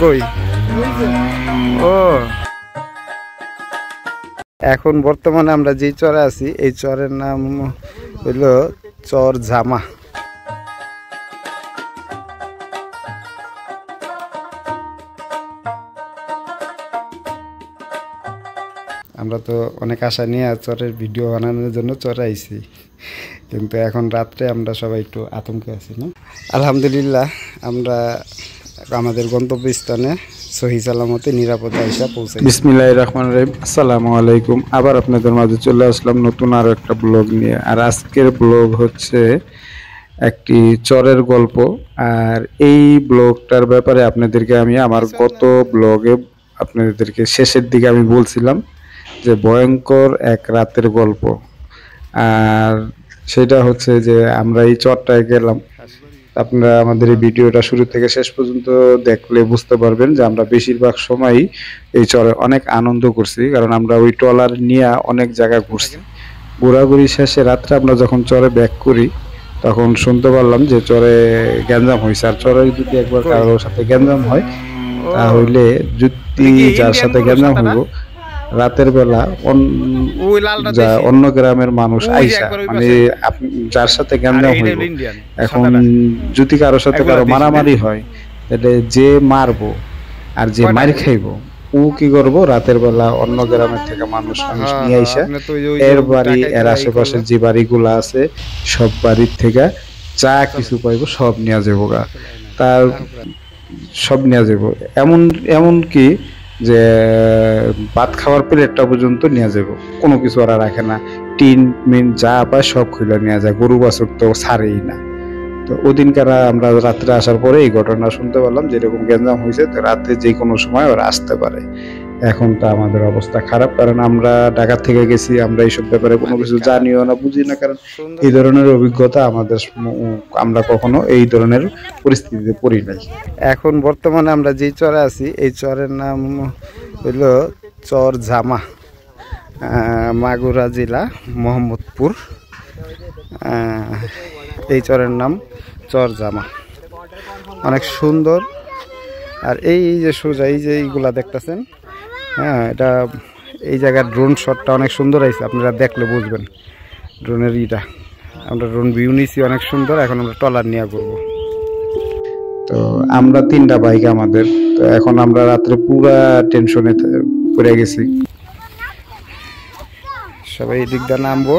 কই ও এখন বর্তমানে আমরা যে চরে আছি এই চরের নাম হইল চর জামা। আমরা তো অনেক আশা নিয়ে চরের ভিডিও বানানোর জন্য চরে আইছি, কিন্তু এখন রাত্রে আমরা সবাই একটু আতঙ্কে আছি না। আলহামদুলিল্লাহ আমরা আমাদের গন্তব্যস্থানে সহি সালামতে নিরাপদে আইসা পৌঁছাই। বিসমিল্লাহির রহমানির রহিম। আসসালামু আলাইকুম। আবার আপনাদের মাঝে চলে আসলাম নতুন আরো একটা ব্লগ নিয়ে। আর আজকের ব্লগ হচ্ছে একটি চরের গল্প। আর এই ব্লগটার ব্যাপারে আপনাদেরকে আমি আমার গত ব্লগে আপনাদেরকে শেষের দিকে আমি বলছিলাম যে ভয়ঙ্কর এক রাতের গল্প। আর সেটা হচ্ছে যে আমরা এই চরটায় গেলাম। আপনারা আমাদের এই ভিডিওটা শুরু থেকে শেষ পর্যন্ত দেখলে বুঝতে পারবেন যে আমরা বেশিরভাগ সময়ই এই চরে অনেক আনন্দ করছি, কারণ আমরা ওই ট্রলার নিয়ে অনেক জায়গায় ঘুরছি। ঘোরাঘুরি শেষে রাত্রে আমরা যখন চরে ব্যাক করি তখন শুনতে পারলাম যে চরে গ্যাঞ্জাম হয়েছে। আর চরে যদি একবার কারোর সাথে গ্যাঞ্জাম হয় তাহলে যদি যার সাথে গ্যাঞ্জাম হইব রাতের বেলা অন্য গ্রামের মানুষ আইসা মানে যার সাথে গ্যাঞ্জাম হইব, এখন যদি কারোর সাথে কারো মারামারি হয় তাহলে যে মারবো আর যে মার খাইব ও কি করবো, রাতের বেলা অন্য গ্রামের থেকে মানুষ নিয়ে আইসা এর বাড়ি এর আশেপাশের যে বাড়িগুলো আছে সব বাড়ির থেকে যা কিছু পাইবো সব নিয়ে যাবো গা, তার সব নিয়ে যাবো। এমন কি যে ভাত খাওয়ার প্লেটটা পর্যন্ত নিয়ে যাব, কোনো কিছু আর রাখে না। টিন মিন যা পায় সব খুলে নিয়ে যায়, গরু বাছুর তো ছাড়েই না। তো ওদিনকার আমরা রাত্রে আসার পরে এই ঘটনা শুনতে পারলাম যে এরকম গ্যাঞ্জাম হয়েছে, তো রাতে যে কোনো সময় ওরা আসতে পারে। এখন তো আমাদের অবস্থা খারাপ, কারণ আমরা ঢাকা থেকে গেছি, আমরা এইসব ব্যাপারে কোনো কিছু জানিও না বুঝি না, কারণ এই ধরনের অভিজ্ঞতা আমরা কখনো এই ধরনের পরিস্থিতিতে পড়ি নাই। এখন বর্তমানে আমরা যেই চরে আছি এই চরের নাম হইল চর জামা, মাগুরা জেলা মোহাম্মদপুর। এই চরের নাম চর জামা, অনেক সুন্দর। আর এই যে সোজা এই যে এইগুলা দেখতেছেন, হ্যাঁ এটা এই জায়গার ড্রোন শটটা অনেক সুন্দর হয়েছে, আপনারা দেখলে বুঝবেন ড্রোনের ইটা। আমরা ড্রোন ভিউ নিয়েছি অনেক সুন্দর। এখন আমরা ট্রলার নিয়ে ঘুরবো। তো আমরা 3টা বাইক আমাদের, তো এখন আমরা রাত্রে পুরা টেনশনে পড়ে গেছি। সবাই এই দিক দিয়ে নামবো।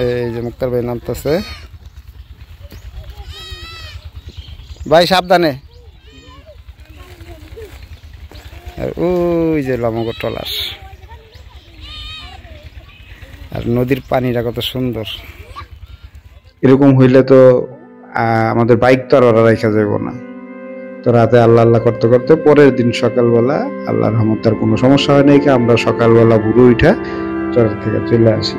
এই যে মুক্তার ভাই নামতেছে, ভাই সাবধানে। আর ওই যে লমগো ট্রলার, আর নদীর পানিটা কত সুন্দর। এরকম হইলে তো আমাদের বাইক তো আর ওরা রেখা যাইব না। তো রাতে আল্লাহ আল্লাহ করতে করতে পরের দিন সকালবেলা আল্লাহর রহমতে আর কোনো সমস্যা হয় নাই, আমরা সকালবেলা ভোরে উঠা চরের থেকে চলে আসি।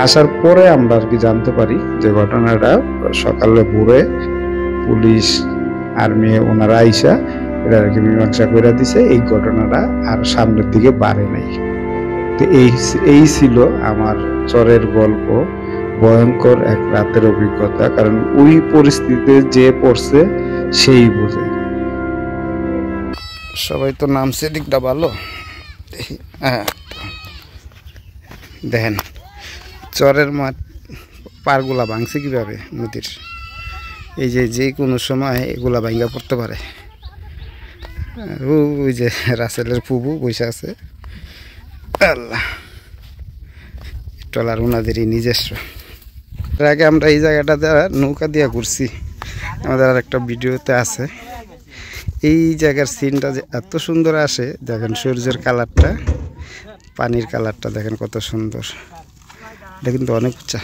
আসার পরে আমরা আর কি জানতে পারি যে ঘটনাটা সকালে ভোরে পুলিশ আর্মি ওনারা আইসা এটা আর কি মীমাংসা করে দিছে। এই ঘটনাটা আর সামনের দিকে বাড়ে নাই। তো এই ছিল আমার চরের গল্প, ভয়ঙ্কর এক রাতের অভিজ্ঞতা। কারণ ওই পরিস্থিতিতে যে পড়ছে সেই বোঝে। সবাই তো নামছে, দিকটা ভালো। হ্যাঁ দেখেন চরের মাঠ পারগুলা ভাঙছে কিভাবে নদীর। এই যে কোনো সময় এগুলা ভাঙ্গা পড়তে পারে। ওই যে রাসেলের ফুবু বসে আছে। আল্লাহ, ট্রলার ওনাদেরই নিজস্ব। এর আগে আমরা এই জায়গাটাতে নৌকা দিয়ে ঘুরছি, আমাদের আর একটা ভিডিওতে আছে। এই জায়গার সিনটা যে এত সুন্দর আসে, দেখেন সূর্যের কালারটা, পানির কালারটা দেখেন কত সুন্দর। এটা কিন্তু অনেক উঁচা।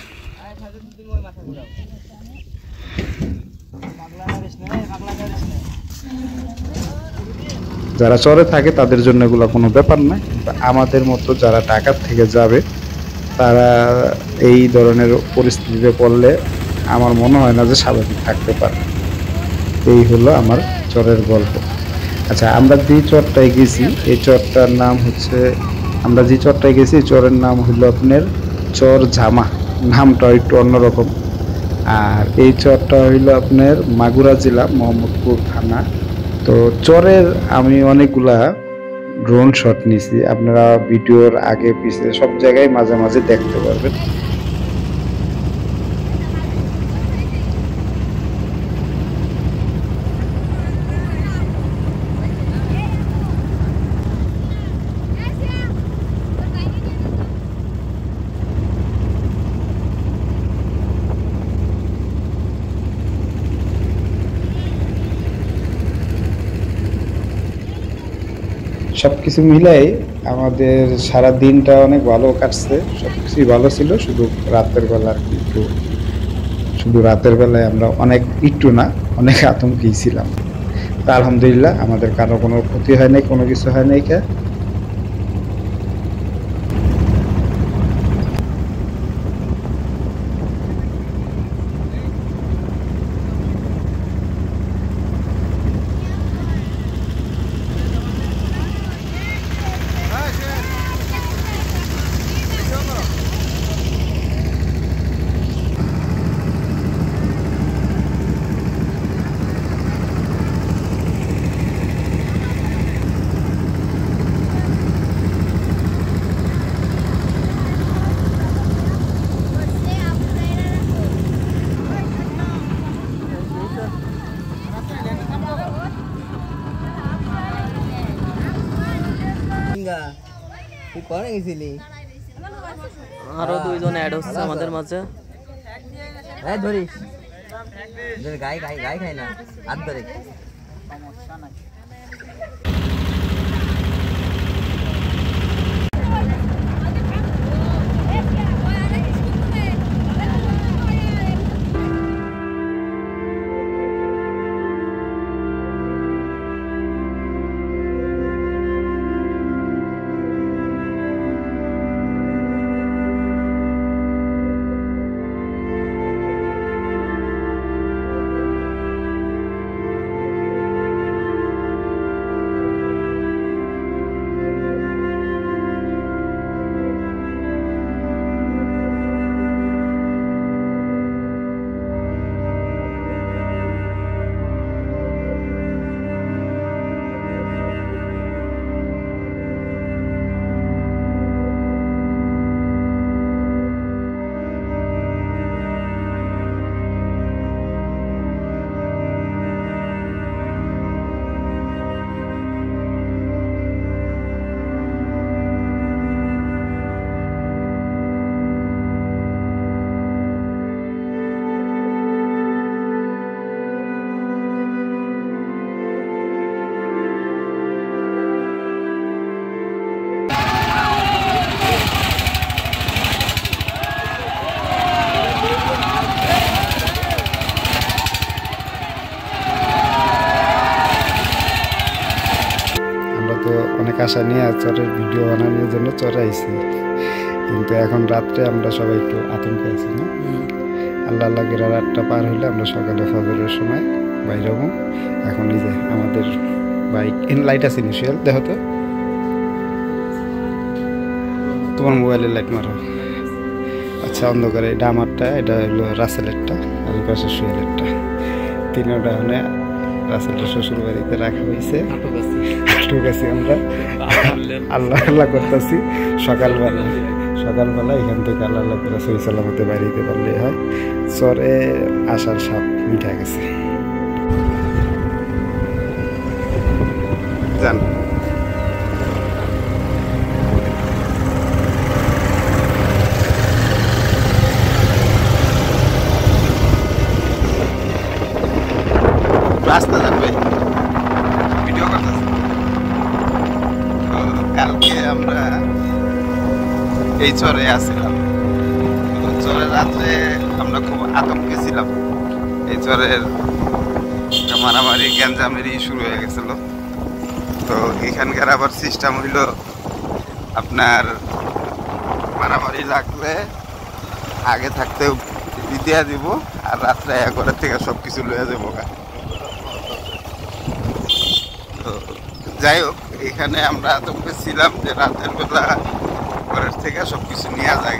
যারা চরে থাকে তাদের জন্য এগুলো কোনো ব্যাপার না, আমাদের মতো যারা ঢাকা থেকে যাবে তারা এই ধরনের পরিস্থিতিতে পড়লে আমার মনে হয় না যে স্বাভাবিক থাকতে পারে। এই হলো আমার চরের গল্প। আচ্ছা, আমরা যে চরটায় গেছি এই চরটার নাম হচ্ছে, আমরা যে চরটায় গেছি চরের নাম হলো আপনার চর জামা, নামটা একটু অন্যরকম। আর এই চরটা হইল আপনার মাগুরা জেলা মোহাম্মদপুর থানা তো চরের আমি অনেকগুলা ড্রোন শট নিছি, আপনারা ভিডিওর আগে পিছে সব জায়গায় মাঝে মাঝে দেখতে পারবেন। সবকিছু মিলাই আমাদের সারা দিনটা অনেক ভালো কাটছে, সবকিছুই ভালো ছিল, শুধু রাতের বেলা আর কি একটু, শুধু রাতের বেলায় আমরা একটু না অনেক আতঙ্কেই ছিলাম। তা আলহামদুলিল্লাহ আমাদের কারো কোনো ক্ষতি হয় নাই, কোনো কিছু হয় নাই। আরো দুইজন অ্যাড হচ্ছে আমাদের মাঝে। ধরিস গাই গাই গাই খাই না হাত ধরে। তো অনেক আশা নিয়ে চরের ভিডিও বানানোর জন্য চরে আইছি, কিন্তু এখন রাত্রে আমরা সবাই একটু আতঙ্কে আছি না। আল্লাহ আল্লাহ গেরা রাতটা পার হইলে আমরা সকালে ফজরের সময় বাইর হবো। এখন এই যে আমাদের বাইক লাইট আছে ইনিশিয়াল, দেখো তো তোমার মোবাইলের লাইট মারো। আচ্ছা অন্ধকারে এটা আমারটা, এটা হলো রাসেলেরটা, আর এই পাশে সুয়েলেরটা। তিনটা মানে রাসেলটা শ্বশুর বাড়িতে রাখা হয়েছে। ঠিক আছে, আমরা আল্লাহ আল্লাহ করতেছি। সকালবেলা এখান থেকে আল্লাহ আল্লাহ করে সহি সালামতে বাইরে দিতে পারলে হয়। চরে আসার সাপ মিঠা গেছে। জান রাস্তা যাবে ভিডিও করতেছি। কালকে আমরা এই চরে আসছিলাম, চরের রাত্রে আমরা খুব আতঙ্কে ছিলাম। এই চরের মারামারি গ্যাঞ্জামেরি শুরু হয়ে গেছিল। তো এখানকার আবার সিস্টেম হইল আপনার মারামারি লাগলে আগে থাকতে দিয়া দিব, আর রাত্রে একবারের থেকে সব কিছু লয়ে যাবো। তো যাই হোক, এখানে আমরা আতঙ্কে ছিলাম যে রাতের বেলা ঘরের থেকে সব কিছু নেওয়া যায়।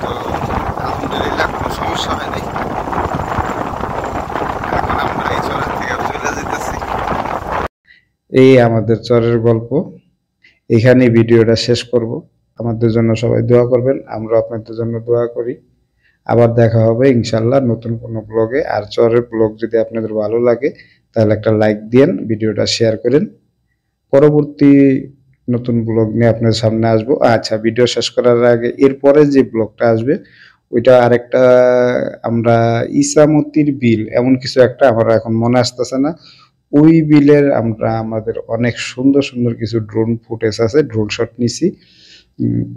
তো আলহামদুলিল্লাহ কোনো সমস্যা হয় নাই। এখন আমরা এই চরের থেকে চলে যেতেছি। এই আমাদের চরের গল্প। এখানে ভিডিওটা শেষ করব। আমাদের জন্য সবাই দোয়া করবেন, আমরা আপনাদের জন্য দোয়া করি। আবার দেখা হবে ইনশাল্লাহ নতুন কোনো ব্লগে। আর চরের ব্লগ যদি আপনাদের ভালো লাগে তাহলে একটা লাইক দিন, ভিডিওটা শেয়ার করেন। পরবর্তী নতুন ব্লগ নিয়ে আপনাদের সামনে আসবো। আচ্ছা, ভিডিও শেষ করার আগে এরপরে যে ব্লগটা আসবে ওইটা আরেকটা, আমরা ইসামতির বিল এমন কিছু একটা, আমার এখন মনে আসতেছে না, ওই বিলের আমরা আমাদের অনেক সুন্দর সুন্দর কিছু ড্রোন ফুটেজ আছে, ড্রোন শট নিছি।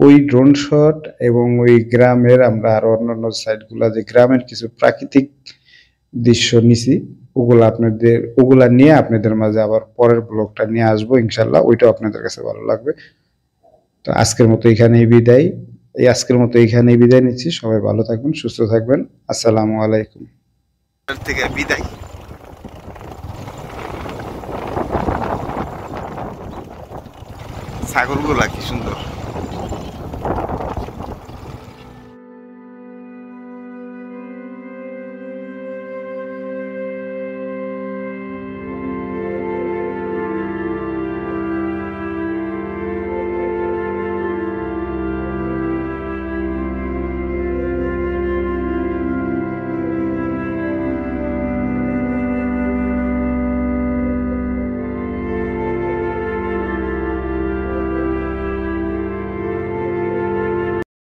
ওই ড্রোন শট এবং ওই গ্রামের আমরা আরো অন্যান্য সাইডগুলা যে গ্রামের কিছু প্রাকৃতিক দৃশ্য নিছি, ওগুলা নিয়ে আপনাদের মাঝে আবার পরের ব্লগটা নিয়ে আসবো ইনশাল্লাহ। ওইটাও আপনাদের কাছে ভালো লাগবে। তো আজকের মতো এখানেই বিদায় নিচ্ছি। সবাই ভালো থাকবেন, সুস্থ থাকবেন। আসসালামু আলাইকুম। থেকে বিদায়। ছাগলগুলা কি সুন্দর।